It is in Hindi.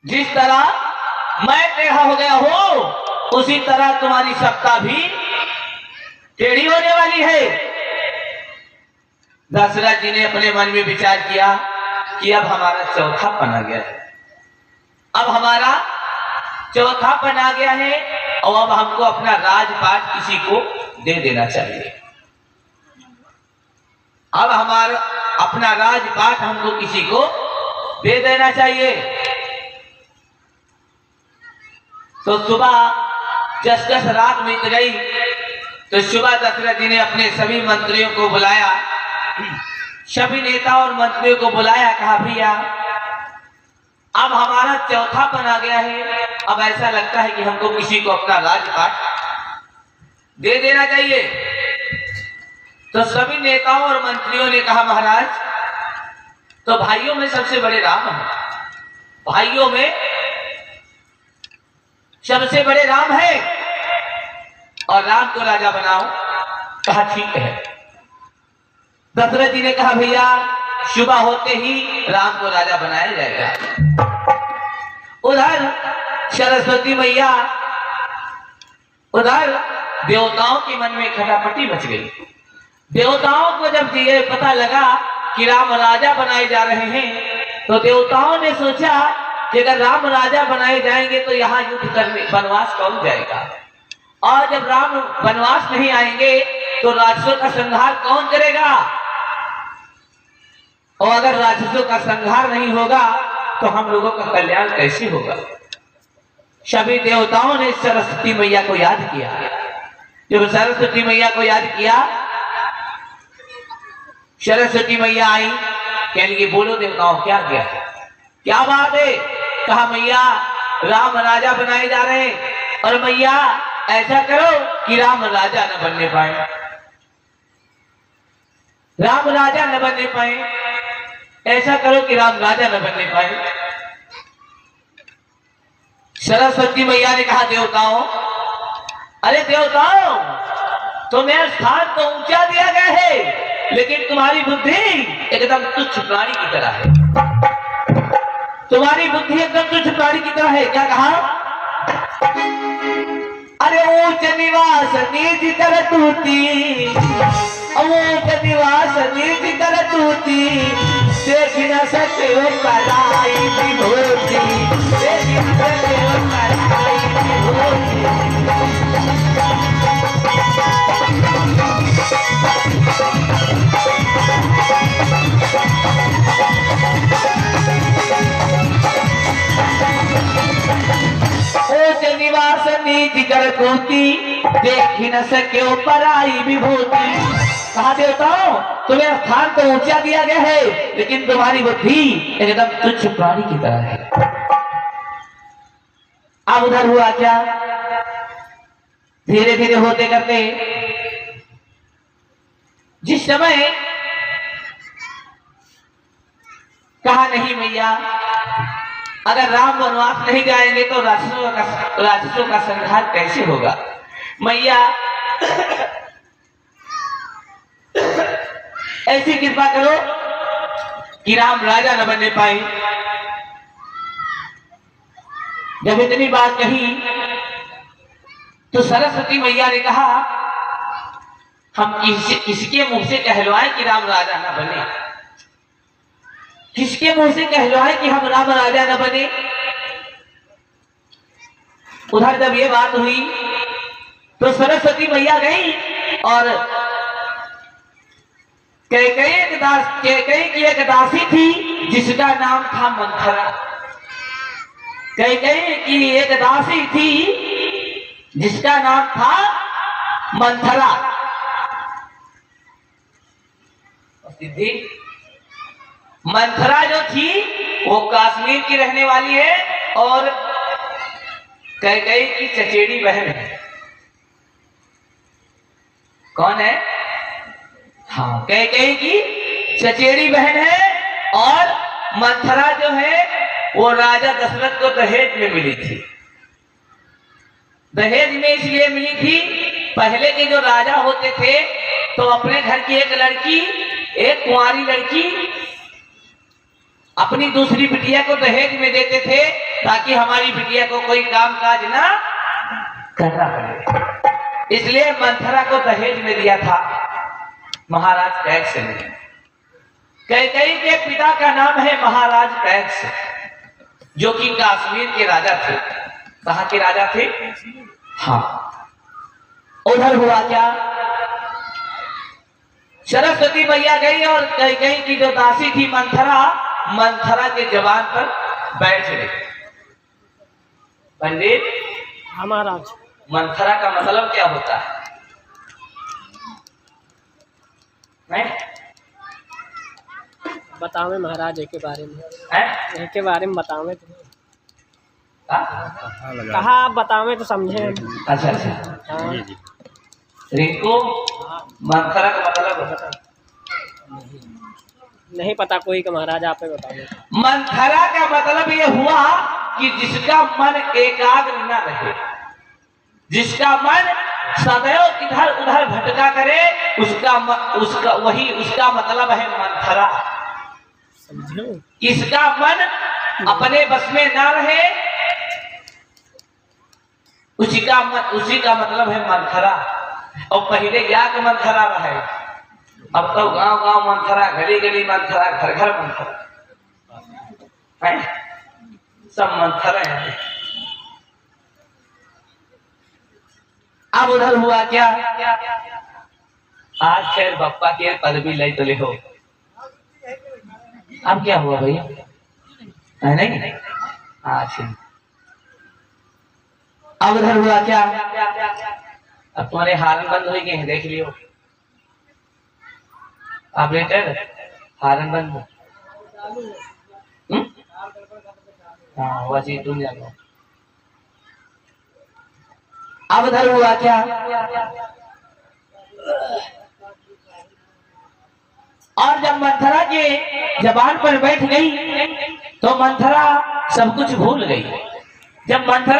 जिस तरह मैं टेढ़ा हो गया हूं, उसी तरह तुम्हारी सत्ता भी टेढ़ी होने वाली है। दशरथ जी ने अपने मन में विचार किया कि अब हमारा चौथापन आ गया है, अब हमारा चौथापन आ गया है और अब हमको अपना राजपाट किसी को दे देना चाहिए। अब हमारा अपना राजपाट हमको किसी को दे देना चाहिए। तो सुबह जस जस रात बीत गई तो सुबह दशरथ जी ने अपने सभी मंत्रियों को बुलाया, सभी नेता और मंत्रियों को बुलाया, कहा भैया अब हमारा चौथापन आ गया है, अब ऐसा लगता है कि हमको किसी को अपना राजपाट दे देना चाहिए। तो सभी नेताओं और मंत्रियों ने कहा महाराज, तो भाइयों में सबसे बड़े राम हैं, भाइयों में सबसे बड़े राम है और राम को राजा बनाओ। कहा ठीक है। दशरथ जी ने कहा भैया सुबह होते ही राम को राजा बनाया जाएगा। उधर सरस्वती मैया, उधर देवताओं के मन में खटापटी मच गई। देवताओं को जब ये पता लगा कि राम राजा बनाए जा रहे हैं, तो देवताओं ने सोचा कि अगर राम राजा बनाए जाएंगे तो यहाँ युद्ध करने वनवास कौन जाएगा, और जब राम वनवास नहीं आएंगे तो राक्षसों का संहार कौन करेगा, और अगर राक्षसों का संहार नहीं होगा तो हम लोगों का कल्याण कैसे होगा। सभी देवताओं ने सरस्वती मैया को याद किया। जब सरस्वती मैया को याद किया, सरस्वती मैया आई, कहने लगी बोलो देवताओं क्या किया, क्या बात है। कहा मैया राम राजा बनाए जा रहे हैं, और मैया ऐसा करो कि राम राजा न बनने पाए, राम राजा न बनने पाए, ऐसा करो कि राम राजा न बनने पाए। सरस्वती मैया ने कहा देवताओं, अरे देवताओं तुम्हें स्थान तो ऊंचा दिया गया है, लेकिन तुम्हारी बुद्धि एकदम तुच्छ प्राणी की तरह है, तुम्हारी बुद्धि एकदम तुच्छ प्राणी की तरह है। क्या कहा, अरे ऊंच निवास नीच कर तूती, ऊंच निवास नीच कर तूती, देख न सके वो कलाई विभूति, देख न सके वो कलाई विभूति। ऊंच निवास नीच कर तूती, देख न सके वो पराई विभूति। कहा देवताओं तुम्हें स्थान तो ऊंचा दिया गया है, लेकिन तुम्हारी बुद्धि एकदम तुच्छ प्राणी की तरह है। अब उधर हुआ क्या, धीरे धीरे होते करते जिस समय कहा नहीं मैया अगर राम वनवास नहीं जाएंगे तो राक्षसों का संहार कैसे होगा। मैया ऐसी कृपा करो कि राम राजा न बनने पाए। जब इतनी बात कही तो सरस्वती मैया ने कहा हम किसके मुंह से कहलवाएं कि राम राजा न बने, किसके मुंह से कहलवाएं कि हम राम राजा न बने। उधर जब ये बात हुई तो सरस्वती मैया गई और कैकेयी की एक दासी थी जिसका नाम था मंथरा। कैकेयी की एक दासी थी जिसका नाम था मंथरा। मंथरा जो थी वो कश्मीर की रहने वाली है और कैकेयी की चचेरी बहन है। कौन है, हाँ कैकेयी की चचेरी बहन है। और मंथरा जो है वो राजा दशरथ को दहेज में मिली थी। दहेज में इसलिए मिली थी, पहले के जो राजा होते थे तो अपने घर की एक लड़की, एक कुंवारी लड़की अपनी दूसरी बिटिया को दहेज में देते थे ताकि हमारी बिटिया को कोई काम काज ना करना पड़े। इसलिए मंथरा को दहेज में दिया था महाराज कैक्स ने। कैकेयी के पिता का नाम है महाराज कैक्स, जो कि कश्मीर के राजा थे। कहाँ के राजा थे? हाँ। उधर हुआ क्या, सरस्वती मैया गई और कैकेयी की जो दासी थी मंथरा के जवान पर बैठ गई। पंडित महाराज, मंथरा का मतलब क्या होता है? बतावे महाराज एक के बारे में, हैं? एक के बारे में बतावे तो हाँ? कहा आप बतावे तो समझे हम। अच्छा अच्छा। हाँ। रिंकू, मंथरा का मतलब नहीं पता कोई का महाराज, आप ही बतावे। मंथरा का मतलब ये हुआ कि जिसका मन एकाग्र न रहे, जिसका मन सदैव इधर उधर भटका करे, उसका मतलब है मंथरा। समझे? इसका मन अपने बस में ना रहे, उसी का मतलब है मंथरा। और पहले याक मंथरा रहे, अब तो गांव गांव मंथरा, गली गली मंथरा, घर घर मंथरा है, सब मंथरा है। अब उधर हुआ क्या, आज खैर बप्पा के पदवी ले तो ले हो। अब क्या हुआ भैया? नहीं, अच्छा। अब उधर हुआ क्या, अब तुम्हारे हारन बंद हो गए हैं, देख लियो। ऑपरेटर, हारन बंद। हाँ, वैसे तुम जानो। अब उधर हुआ क्या, और जब मंथरा के जबान पर बैठ गई तो मंथरा सब कुछ भूल गई। जब मंथरा